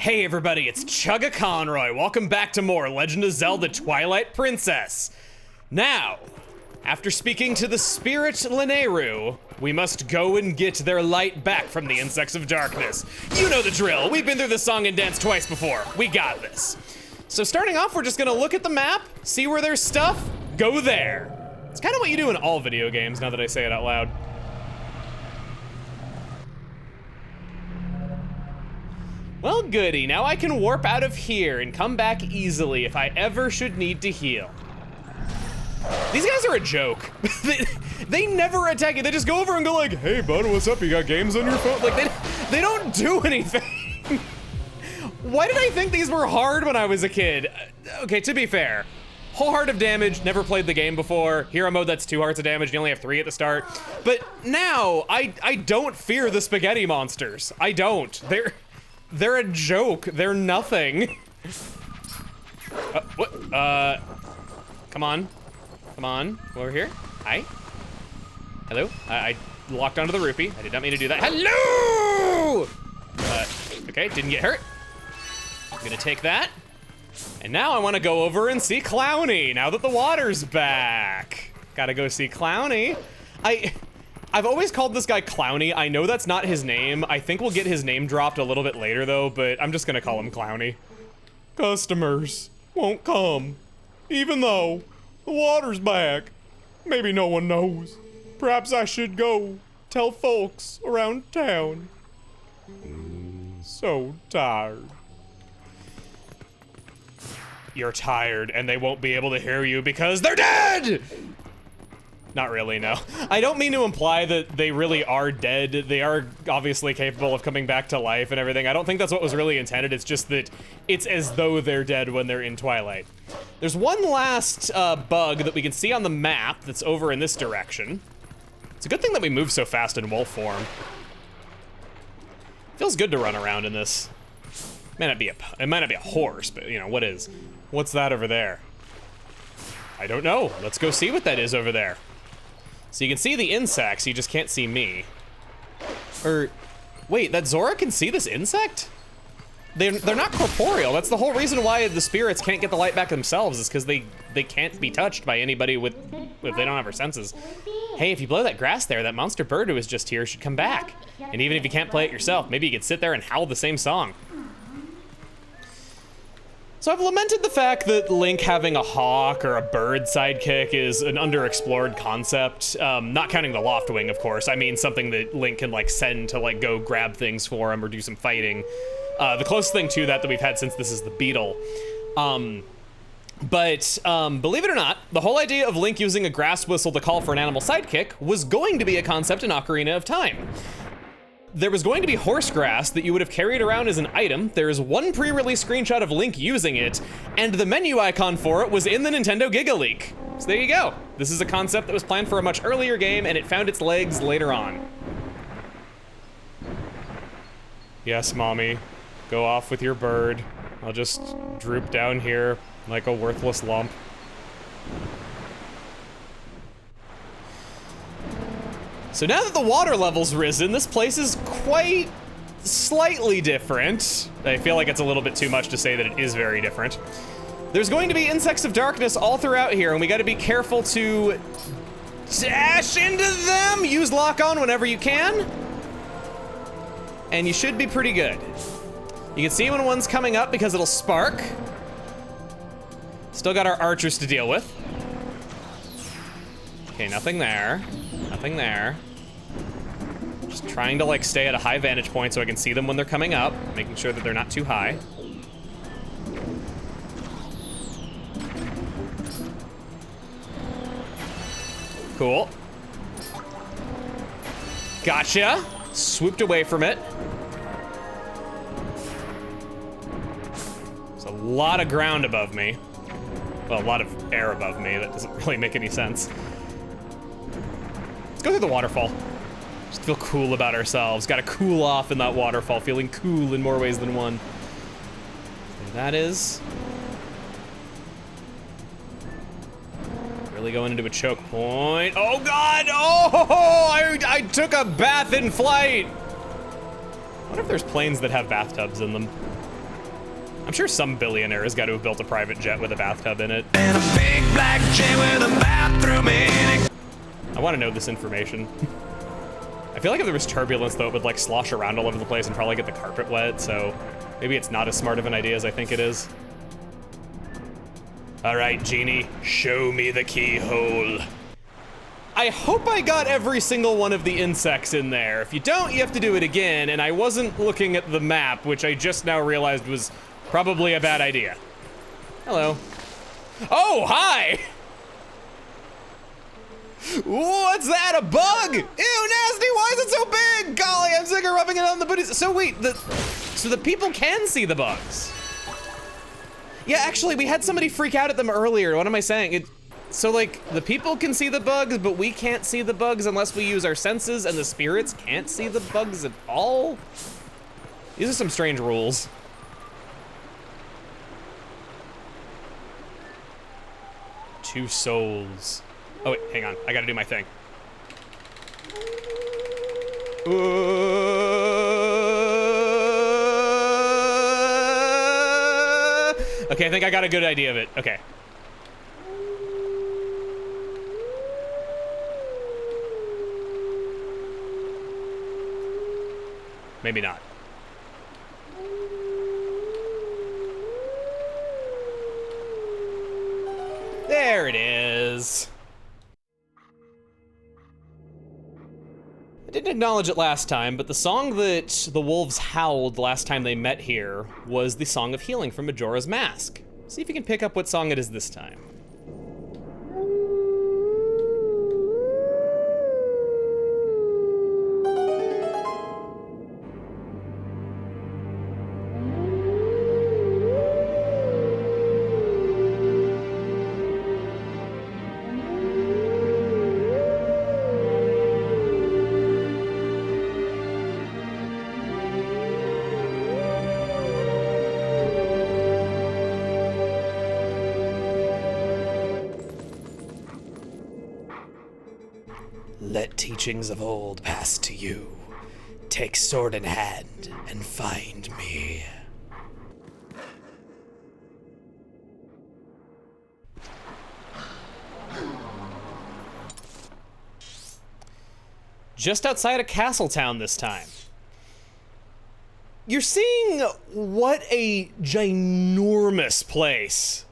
Hey everybody, it's Chugga Conroy. Welcome back to more Legend of Zelda Twilight Princess. Now, after speaking to the spirit Lanayru, we must go and get their light back from the insects of darkness. You know the drill. We've been through this song and dance twice before. We got this. So starting off, we're just gonna look at the map, see where there's stuff, go there. It's kind of what you do in all video games, now that I say it out loud. Well, goody. Now I can warp out of here and come back easily if I ever should need to heal. These guys are a joke. They never attack you. They just go over and go like, hey bud, what's up? You got games on your phone? Like, they don't do anything. Why did I think these were hard when I was a kid? Okay, to be fair, whole heart of damage, never played the game before. Hero mode, that's 2 hearts of damage. You only have 3 at the start. But now, I don't fear the spaghetti monsters. I don't. They're a joke. They're nothing. What? Come on. Come on. Over here. Hi. Hello. I locked onto the rupee. I did not mean to do that. Hello! Okay, didn't get hurt. I'm gonna take that. And now I want to go over and see Clowny, now that the water's back. Gotta go see Clowny. I've always called this guy Clowny. I know that's not his name. I think we'll get his name dropped a little bit later though, but I'm just gonna call him Clowny. Customers won't come, even though the water's back. Maybe no one knows. Perhaps I should go tell folks around town. So tired. You're tired and they won't be able to hear you because they're dead! Not really, no. I don't mean to imply that they really are dead. They are obviously capable of coming back to life and everything. I don't think that's what was really intended. It's just that it's as though they're dead when they're in Twilight. There's one last bug that we can see on the map that's over in this direction. It's a good thing that we move so fast in wolf form. Feels good to run around in this. It might not be a horse, but you know, what is? What's that over there? I don't know. Let's go see what that is over there. So you can see the insects, you just can't see me. Or, wait, that Zora can see this insect? They're not corporeal. That's the whole reason why the spirits can't get the light back themselves, is because they can't be touched by anybody if they don't have their senses. Hey, if you blow that grass there, that monster bird who was just here should come back. And even if you can't play it yourself, maybe you could sit there and howl the same song. So I've lamented the fact that Link having a hawk or a bird sidekick is an underexplored concept. Not counting the Loftwing, of course. I mean something that Link can like send to like go grab things for him or do some fighting. The closest thing to that we've had since this is the beetle. But believe it or not, the whole idea of Link using a grass whistle to call for an animal sidekick was going to be a concept in Ocarina of Time. There was going to be horse grass that you would have carried around as an item. There is one pre-release screenshot of Link using it, and the menu icon for it was in the Nintendo Giga Leak. So there you go. This is a concept that was planned for a much earlier game, and it found its legs later on. Yes, mommy. Go off with your bird. I'll just droop down here like a worthless lump. So now that the water level's risen, this place is quite slightly different. I feel like it's a little bit too much to say that it is very different. There's going to be insects of darkness all throughout here, and we gotta be careful to dash into them. Use lock on whenever you can. And you should be pretty good. You can see when one's coming up because it'll spark. Still got our archers to deal with. Okay, nothing there. Nothing there. Just trying to like stay at a high vantage point so I can see them when they're coming up, making sure that they're not too high. Cool. Gotcha. Swooped away from it. There's a lot of ground above me. Well, a lot of air above me. That doesn't really make any sense. Let's go through the waterfall. Just feel cool about ourselves. Gotta cool off in that waterfall, feeling cool in more ways than one. There that is. Really going into a choke point. Oh God, oh, I took a bath in flight. I wonder if there's planes that have bathtubs in them. I'm sure some billionaire has got to have built a private jet with a bathtub in it. And a big black jet with a bathroom in it. I want to know this information. I feel like if there was turbulence, though, it would like slosh around all over the place and probably get the carpet wet, so maybe it's not as smart of an idea as I think it is. All right, Genie, show me the keyhole. I hope I got every single one of the insects in there. If you don't, you have to do it again, and I wasn't looking at the map, which I just now realized was probably a bad idea. Hello. Oh, hi! What's that, a bug? Ew, nasty, why is it so big? Golly, I'm sick of rubbing it on the booties. So wait, so the people can see the bugs. Yeah, actually, we had somebody freak out at them earlier. What am I saying? So like, the people can see the bugs, but we can't see the bugs unless we use our senses, and the spirits can't see the bugs at all? These are some strange rules. Two souls. Oh wait, hang on, I gotta do my thing. Okay, I think I got a good idea of it. Okay. Maybe not. There it is. I didn't acknowledge it last time, but the song that the wolves howled last time they met here was the Song of Healing from Majora's Mask. See if you can pick up what song it is this time. Let teachings of old pass to you. Take sword in hand and find me. Just outside of Castletown this time. You're seeing what a ginormous place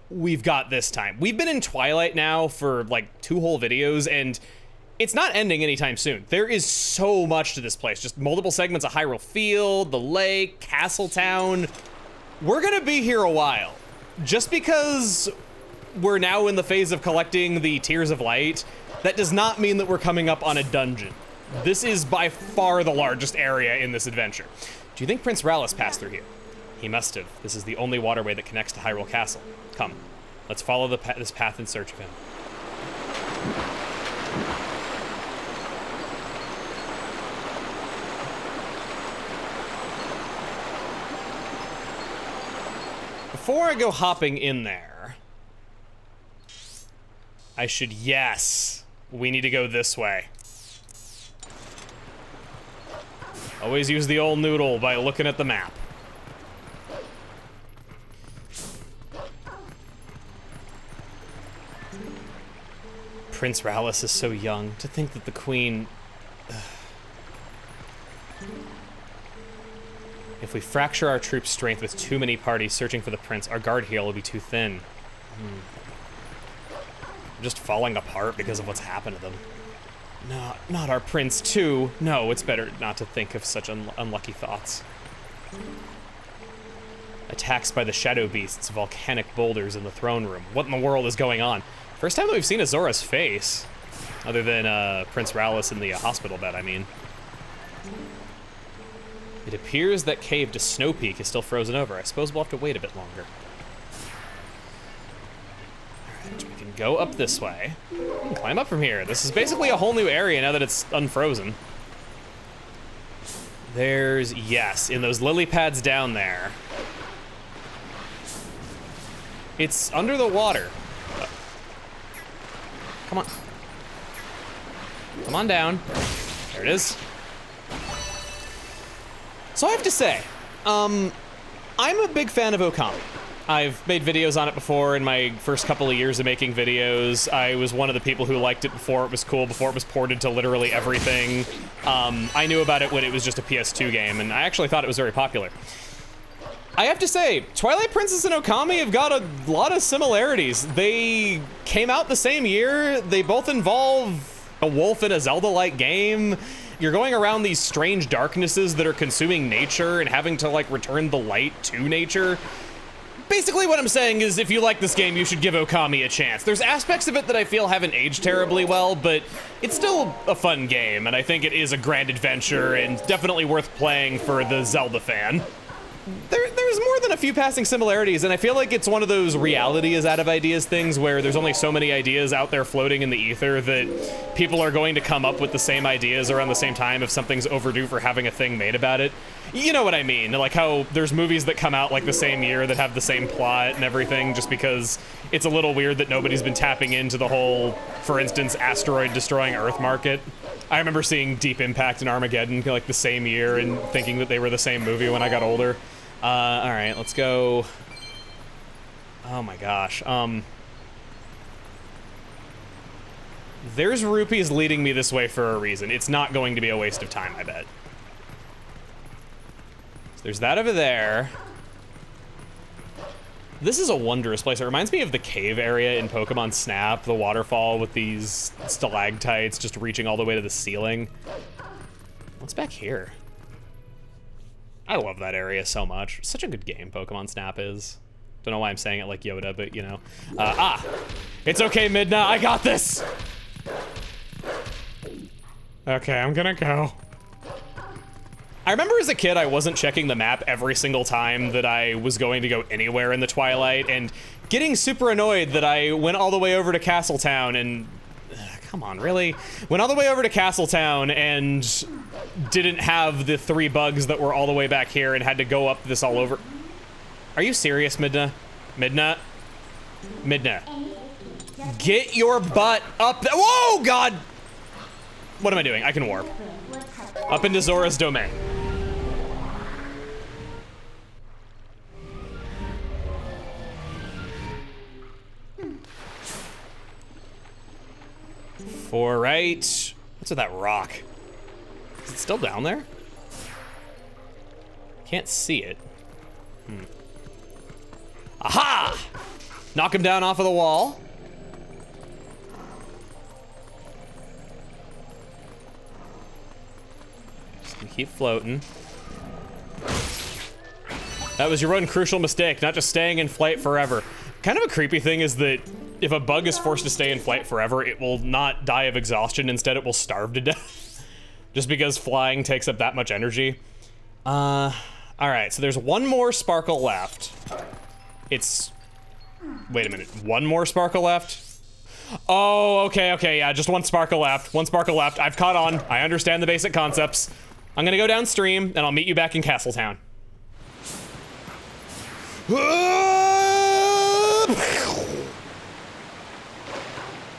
we've got this time. We've been in Twilight now for like 2 whole videos, and it's not ending anytime soon. There is so much to this place. Just multiple segments of Hyrule Field, the lake, Castletown. We're gonna be here a while. Just because we're now in the phase of collecting the Tears of Light, that does not mean that we're coming up on a dungeon. This is by far the largest area in this adventure. Do you think Prince Rallis passed through here? He must have. This is the only waterway that connects to Hyrule Castle. Come, let's follow this path in search of him. Before I go hopping in there, I should, yes, we need to go this way. Always use the old noodle by looking at the map. Prince Rallis is so young. To think that the Queen... If we fracture our troops' strength with too many parties searching for the prince, our guard here will be too thin. We're just falling apart because of what's happened to them. No, not our prince too. No, it's better not to think of such unlucky thoughts. Attacks by the shadow beasts, volcanic boulders in the throne room. What in the world is going on? First time that we've seen Azora's face, other than Prince Rallis in the hospital bed, I mean. It appears that cave to Snow Peak is still frozen over. I suppose we'll have to wait a bit longer. Alright, we can go up this way. We can climb up from here. This is basically a whole new area now that it's unfrozen. There's, yes, in those lily pads down there. It's under the water. Come on. Come on down. There it is. So I have to say, I'm I'm a big fan of Okami. I've made videos on it before in my first couple of years of making videos. I was one of the people who liked it before it was cool, before it was ported to literally everything. I knew about it when it was just a PS2 game, and I actually thought it was very popular. I have to say, Twilight Princess and Okami have got a lot of similarities. They came out the same year. They both involve a wolf in a Zelda-like game. You're going around these strange darknesses that are consuming nature and having to, like, return the light to nature. Basically what I'm saying is if you like this game, you should give Okami a chance. There's aspects of it that I feel haven't aged terribly well, but it's still a fun game, and I think it is a grand adventure and definitely worth playing for the Zelda fan. There's more than a few passing similarities, and I feel like it's one of those reality is out of ideas things where there's only so many ideas out there floating in the ether that people are going to come up with the same ideas around the same time if something's overdue for having a thing made about it. You know what I mean, like how there's movies that come out like the same year that have the same plot and everything just because it's a little weird that nobody's been tapping into the whole, for instance, asteroid destroying Earth market. I remember seeing Deep Impact and Armageddon like the same year and thinking that they were the same movie when I got older. All right, let's go. Oh my gosh. There's rupees leading me this way for a reason. It's not going to be a waste of time, I bet. So there's that over there. This is a wondrous place. It reminds me of the cave area in Pokemon Snap, the waterfall with these stalactites just reaching all the way to the ceiling. What's back here? I love that area so much. Such a good game, Pokemon Snap is. Don't know why I'm saying it like Yoda, but you know. It's okay, Midna, I got this! Okay, I'm gonna go. I remember as a kid, I wasn't checking the map every single time that I was going to go anywhere in the Twilight, and getting super annoyed that I went all the way over to Castletown and... come on, really? Went all the way over to Castletown and didn't have the 3 bugs that were all the way back here and had to go up this all over. Are you serious, Midna? Midna? Midna. Get your butt up there. Whoa, God! What am I doing? I can warp. Up into Zora's domain. For right. What's with that rock? Is it still down there? Can't see it. Aha! Knock him down off of the wall. Just gonna keep floating. That was your one crucial mistake, not just staying in flight forever. Kind of a creepy thing is that if a bug is forced to stay in flight forever, it will not die of exhaustion. Instead, it will starve to death. Just because flying takes up that much energy. All right, so there's one more sparkle left. It's, wait a minute, one more sparkle left? Oh, okay, yeah, just one sparkle left. One sparkle left. I've caught on. I understand the basic concepts. I'm gonna go downstream, and I'll meet you back in Castletown.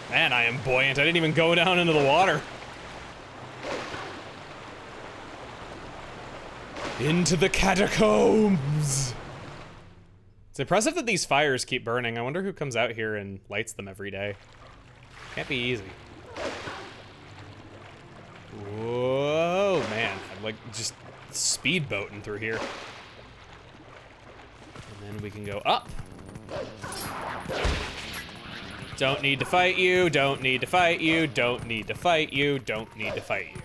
Man, I am buoyant. I didn't even go down into the water. Into the catacombs. It's impressive that these fires keep burning. I wonder who comes out here and lights them every day. Can't be easy. Whoa, man. I'm like just speedboating through here. And then we can go up. Don't need to fight you, don't need to fight you, don't need to fight you, don't need to fight you.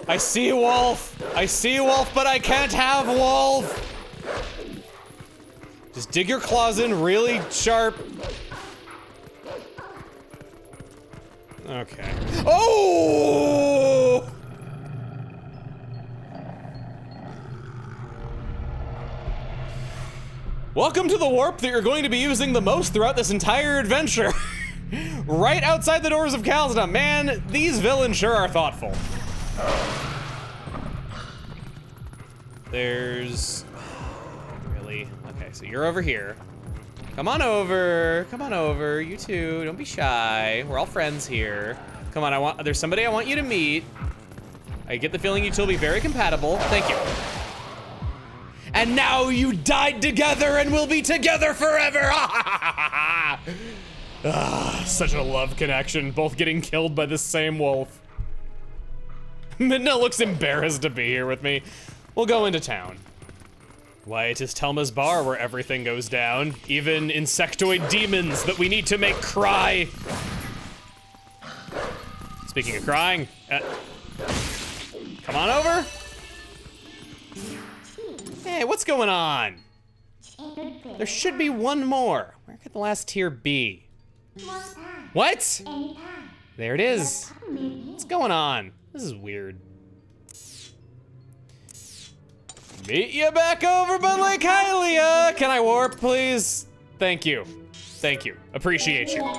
I see Wolf! I see Wolf, but I can't have Wolf! Just dig your claws in really sharp. Okay. Oh! Welcome to the warp that you're going to be using the most throughout this entire adventure. Right outside the doors of Calzda. Man, these villains sure are thoughtful. There's... really? Okay, so you're over here. Come on over. Come on over. You too. Don't be shy. We're all friends here. Come on, there's somebody I want you to meet. I get the feeling you two will be very compatible. Thank you. and now you died together and will be together forever. Such a love connection, both getting killed by the same wolf. Midna looks embarrassed to be here with me. We'll go into town. Why, it is Telma's bar where everything goes down, even insectoid demons that we need to make cry. Speaking of crying, come on over. Hey, what's going on? There should be one more. Where could the last tier be? What? There it is. What's going on? This is weird. Meet you back over by Lake Hylia. Can I warp, please? Thank you. Thank you. Appreciate you.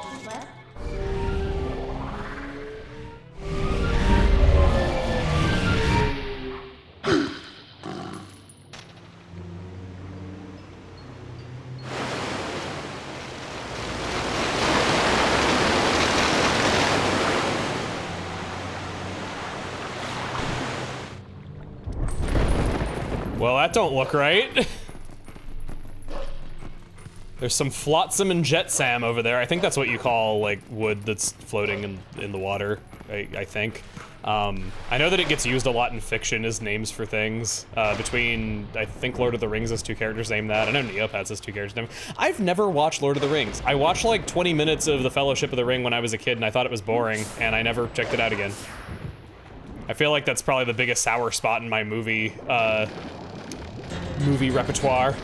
Well, that don't look right. There's some flotsam and jetsam over there. I think that's what you call like wood that's floating in the water, I think. I know that it gets used a lot in fiction as names for things. Between, I think Lord of the Rings has 2 characters named that. I know Neopets has 2 characters named. I've never watched Lord of the Rings. I watched like 20 minutes of The Fellowship of the Ring when I was a kid and I thought it was boring and I never checked it out again. I feel like that's probably the biggest sour spot in my movie repertoire.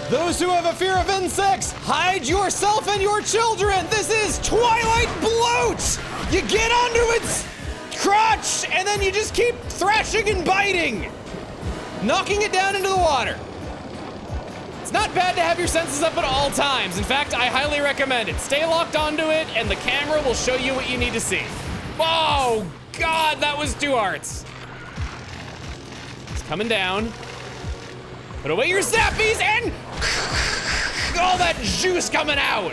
Those who have a fear of insects, hide yourself and your children. This is Twilight bloat. You get onto its crotch and then you just keep thrashing and biting, knocking it down into the water. It's not bad to have your senses up at all times. In fact, I highly recommend it. Stay locked onto it and the camera will show you what you need to see. Oh God, that was 2 hearts. It's coming down. Put away your zappies and all that juice coming out.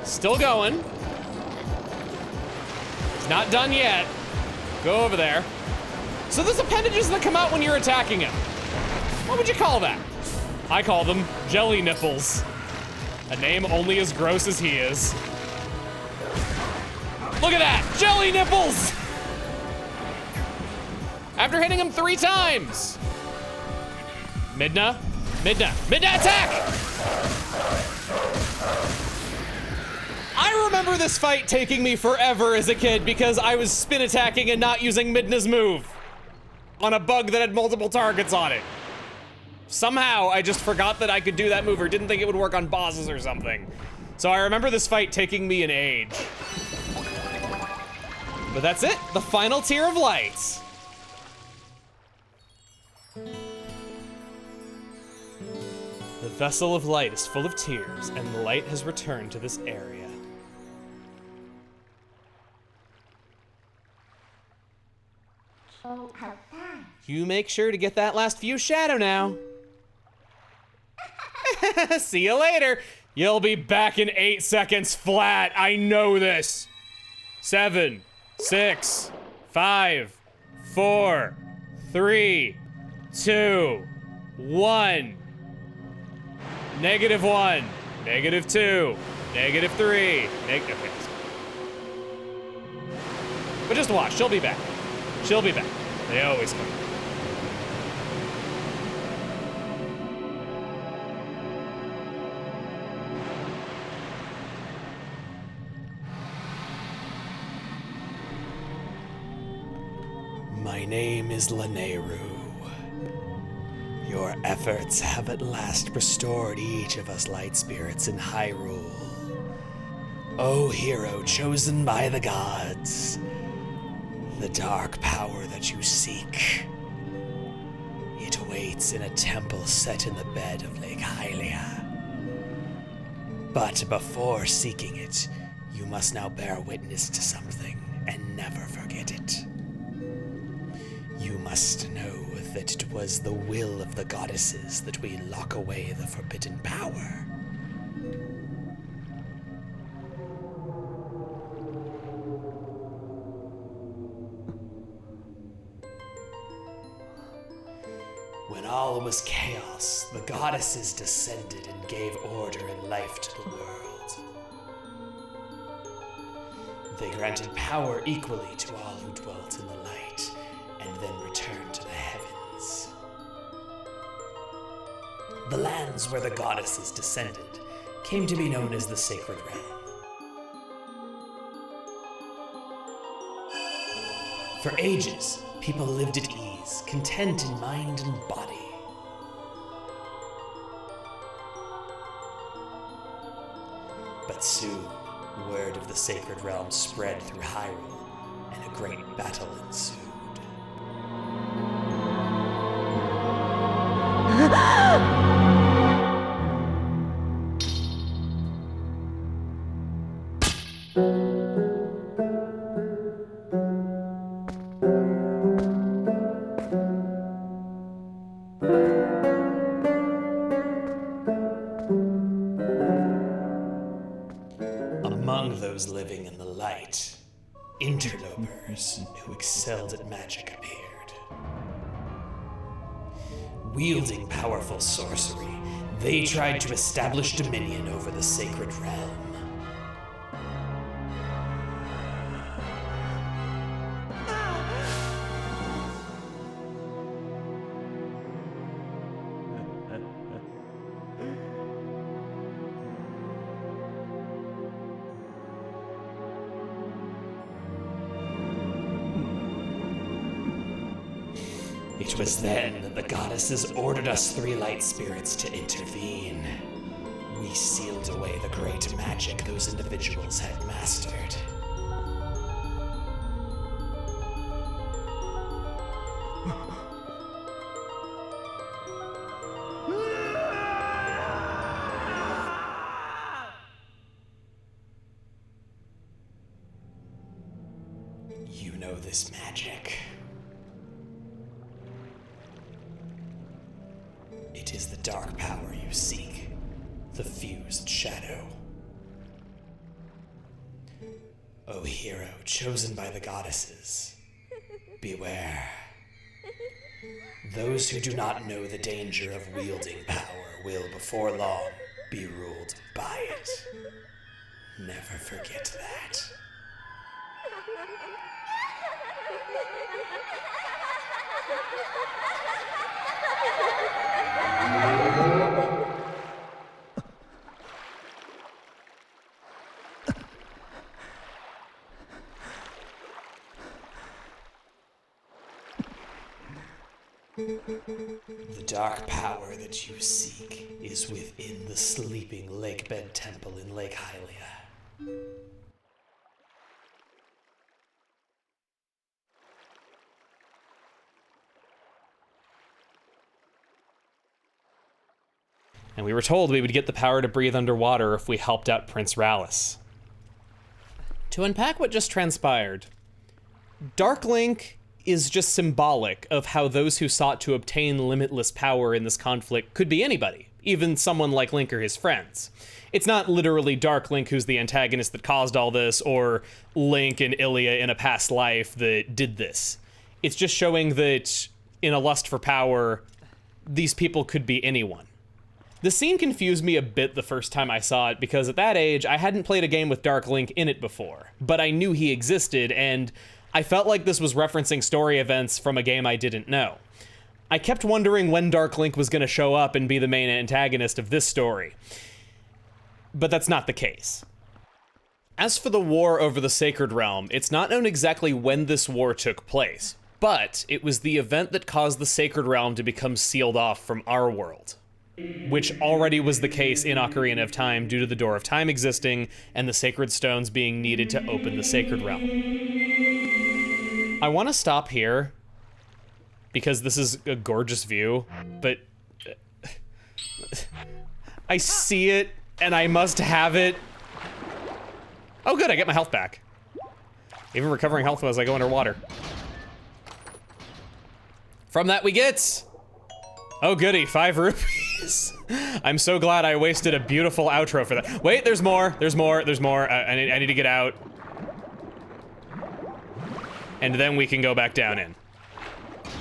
Still going. It's not done yet. Go over there. So there's appendages that come out when you're attacking him. What would you call that? I call them jelly nipples. A name only as gross as he is. Look at that, jelly nipples! After hitting him 3 times. Midna attack! I remember this fight taking me forever as a kid because I was spin attacking and not using Midna's move on a bug that had multiple targets on it. Somehow I just forgot that I could do that move or didn't think it would work on bosses or something. So I remember this fight taking me an age. But that's it, the final tier of lights. The vessel of light is full of tears, and the light has returned to this area. You make sure to get that last few shadow now. See you later. You'll be back in 8 seconds flat. I know this. 7, 6, 5, 4, 3, 2, 1. -1, -2, -3, okay. But just watch, she'll be back. She'll be back. They always come. My name is Laneru. Your efforts have at last restored each of us light spirits in Hyrule. O hero chosen by the gods, the dark power that you seek, it awaits in a temple set in the bed of Lake Hylia. But before seeking it, you must now bear witness to something and never forget it. You must know that it was the will of the goddesses that we lock away the forbidden power. When all was chaos, the goddesses descended and gave order and life to the world. They granted power equally to all who dwelt in the light, and then returned to the heavens. The lands where the goddesses descended came to be known as the Sacred Realm. For ages, people lived at ease, content in mind and body. But soon, word of the Sacred Realm spread through Hyrule, and a great battle ensued. Among those living in the light, Interlopers who excelled at magic appeared. Wielding powerful sorcery, they tried to establish dominion over the Sacred Realm. It was then that the goddesses ordered us three light spirits to intervene. We sealed away the great magic those individuals had mastered. You know this magic. It is the dark power you seek, the fused shadow. O hero chosen by the goddesses, beware. Those who do not know the danger of wielding power will before long be ruled by it. Never forget that. The dark power that you seek is within the sleeping lakebed temple in Lake Hylia. And we were told we would get the power to breathe underwater if we helped out Prince Rallis. To unpack what just transpired, Dark Link is just symbolic of how those who sought to obtain limitless power in this conflict could be anybody, even someone like Link or his friends. It's not literally Dark Link who's the antagonist that caused all this, or Link and Ilia in a past life that did this. It's just showing that in a lust for power, these people could be anyone. The scene confused me a bit the first time I saw it, because at that age, I hadn't played a game with Dark Link in it before, but I knew he existed, and I felt like this was referencing story events from a game I didn't know. I kept wondering when Dark Link was going to show up and be the main antagonist of this story, but that's not the case. As for the war over the Sacred Realm, it's not known exactly when this war took place, but it was the event that caused the Sacred Realm to become sealed off from our world, which already was the case in Ocarina of Time due to the Door of Time existing and the Sacred Stones being needed to open the Sacred Realm. I want to stop here because this is a gorgeous view, but I see it and I must have it. Oh good, I get my health back. Even recovering health as I go underwater. From that we get, oh goody, 5 rupees. I'm so glad I wasted a beautiful outro for that. Wait, there's more, there's more, there's more. I need to get out. And then we can go back down in.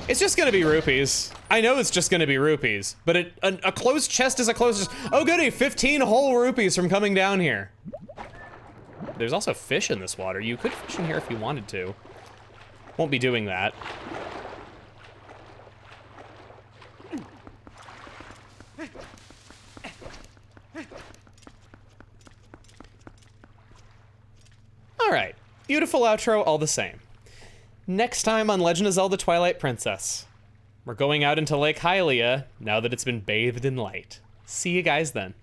It's just gonna be rupees. I know it's just gonna be rupees, but a closed chest is a closed chest. Oh goody, 15 whole rupees from coming down here. There's also fish in this water. You could fish in here if you wanted to. Won't be doing that. All right, beautiful outro all the same. Next time on Legend of Zelda Twilight Princess, we're going out into Lake Hylia now that it's been bathed in light. See you guys then.